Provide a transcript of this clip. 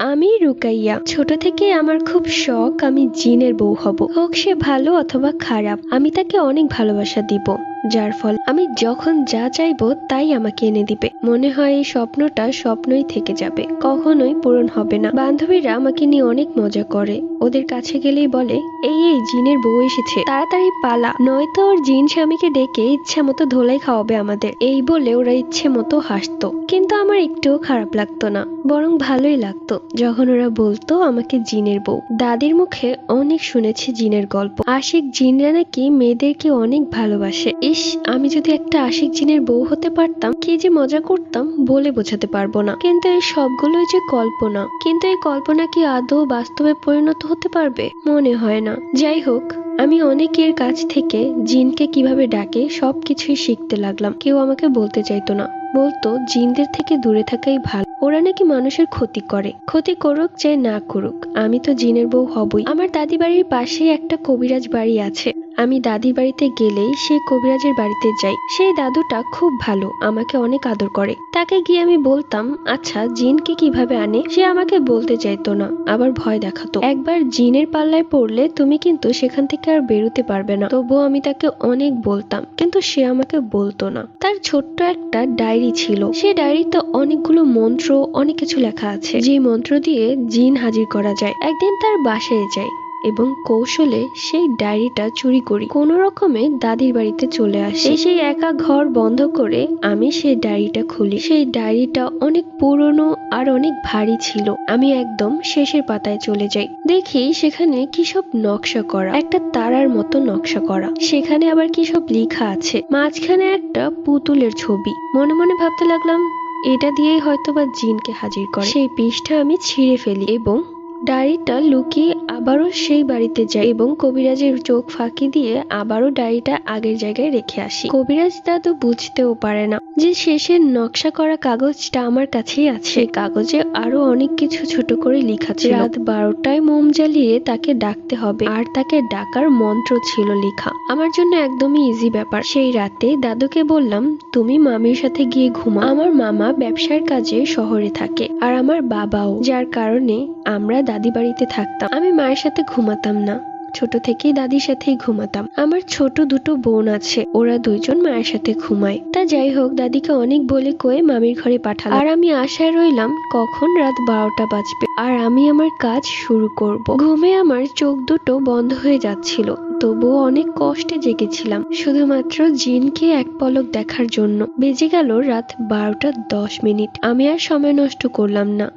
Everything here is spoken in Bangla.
আমি রুকাইয়া। ছোট থেকে আমার খুব শখ আমি জিনের বউ হব, হোক সে ভালো অথবা খারাপ। আমি তাকে অনেক ভালোবাসা দিব, যার ফল আমি যখন যা চাইবো তাই আমাকে এনে দিবে। মনে হয় এই স্বপ্নটা স্বপ্নই থেকে যাবে, কখনোই পূরণ হবে না। বান্ধবীরা আমাকে নিয়ে অনেক মজা করে, ওদের কাছে গেলেই বলে এই এই জিনের বউ এসেছে, তাড়াতাড়ি পালা, নয়তো ওর জিন স্বামীকে ডেকে ইচ্ছা মতো ধোলাই খাওয়াবে আমাদের। এই বলে ওরা ইচ্ছে মতো হাসতো, কিন্তু আমার একটুও খারাপ লাগতো না, বরং ভালোই লাগতো যখন ওরা বলতো আমাকে জিনের বউ। দাদির মুখে অনেক শুনেছি জিনের গল্প, আশিক জিনরা নাকি মেয়েদেরকে অনেক ভালোবাসে। ইস, আমি যদি একটা আশিক জিনের বউ হতে পারতাম, কি যে মজা করতাম বলে বোঝাতে পারবো না। কিন্তু এই সবগুলোই যে কল্পনা, কিন্তু এই কল্পনা কি আদৌ বাস্তবে পরিণত হতে পারবে? মনে হয় না। যাই হোক, আমি অনেকের কাছ থেকে জিনকে কিভাবে ডাকে সবকিছুই শিখতে লাগলাম। কেউ আমাকে বলতে চাইতো না, বলতো জিনদের থেকে দূরে থাকাই ভালো, ওরা নাকি মানুষের ক্ষতি করে। ক্ষতি করুক চাই না করুক, আমি তো জিনের বউ হবই। আমার দাদি বাড়ির পাশেই একটা কবিরাজ বাড়ি আছে, আমি দাদির বাড়িতে গেলেই সেই কবিরাজের বাড়িতে যাই। সেই দাদুটা খুব ভালো, আমাকে অনেক আদর করে। তাকে গিয়ে আমি বলতাম আচ্ছা জিনকে কিভাবে আনে। সে আমাকে বলতে চাইতো না, আবার ভয় দেখাতো। একবার জিনের পাল্লায় পড়লে তুমি কিন্তু সেখান থেকে আর বেরোতে পারবে না। তবুও আমি তাকে অনেক বলতাম, কিন্তু সে আমাকে বলতো না। তার ছোট্ট একটা ডায়েরি ছিল, সে ডায়েরিতে অনেকগুলো মন্ত্র, অনেক কিছু লেখা আছে, যে মন্ত্র দিয়ে জিন হাজির করা যায়। একদিন তার বাসায় যাই এবং কৌশলে সেই ডায়েরিটা চুরি করি। কোনো রকমে দাদির বাড়িতে চলে আসি। সেই একা ঘর বন্ধ করে আমি সেই ডায়েরিটা খুলি। সেই ডায়েরিটা অনেক পুরনো আর অনেক ভারী ছিল। আমি একদম শেষের পাতায় চলে যাই, দেখি সেখানে কি সব নকশা করা, একটা তারার মতো নকশা করা। সেখানে আবার কি সব লেখা আছে, মাঝখানে একটা পুতুলের ছবি। মনে মনে ভাবতে লাগলাম এটা দিয়েই হয়তোবা জিনকে হাজির করে। সেই পৃষ্ঠা আমি ছিঁড়ে ফেলি এবং ডায়েরিটা লুকিয়ে আবারও সেই বাড়িতে যাই এবং কবিরাজের চোখ ফাঁকি দিয়ে আবারও ডায়েরিটা আগের জায়গায় রেখে আসি। কবিরাজ দাদু বুঝতেও পারে না যে শেষের নকশা করা কাগজটা আমার কাছেই আছে। কাগজে আরো অনেক কিছু ছোট করে লেখা ছিল। রাত 12টায় মোম জ্বালিয়ে তাকে ডাকতে হবে, আর তাকে ডাকার মন্ত্র ছিল লেখা। আমার জন্য একদমই ইজি ব্যাপার। সেই রাতে দাদুকে বললাম তুমি মামির সাথে গিয়ে ঘুমা। আমার মামা ব্যবসার কাজে শহরে থাকে, আর আমার বাবাও, যার কারণে আমরা দাদি বাড়িতে থাকতাম। আমি মায়ের সাথে ঘুমাতাম না, ছোট থেকেই দাদির সাথেই ঘুমাতাম। আমার ছোট দুটো বোন আছে, ওরা দুইজন মায়ের সাথে ঘুমায়। তা যাই হোক, দাদিকে অনেক বলে কয়ে মামির ঘরে পাঠালাম, আর আমি আশায় রইলাম কখন রাত 12টা বাজবে আর আমি আমার কাজ শুরু করব। ঘুমে আমার চোখ দুটো বন্ধ হয়ে যাচ্ছিল, তবুও অনেক কষ্টে জেগেছিলাম শুধুমাত্র জিনকে এক পলক দেখার জন্য। বেজে গেল রাত 12টা 10 মিনিট। আমি আর সময় নষ্ট করলাম না।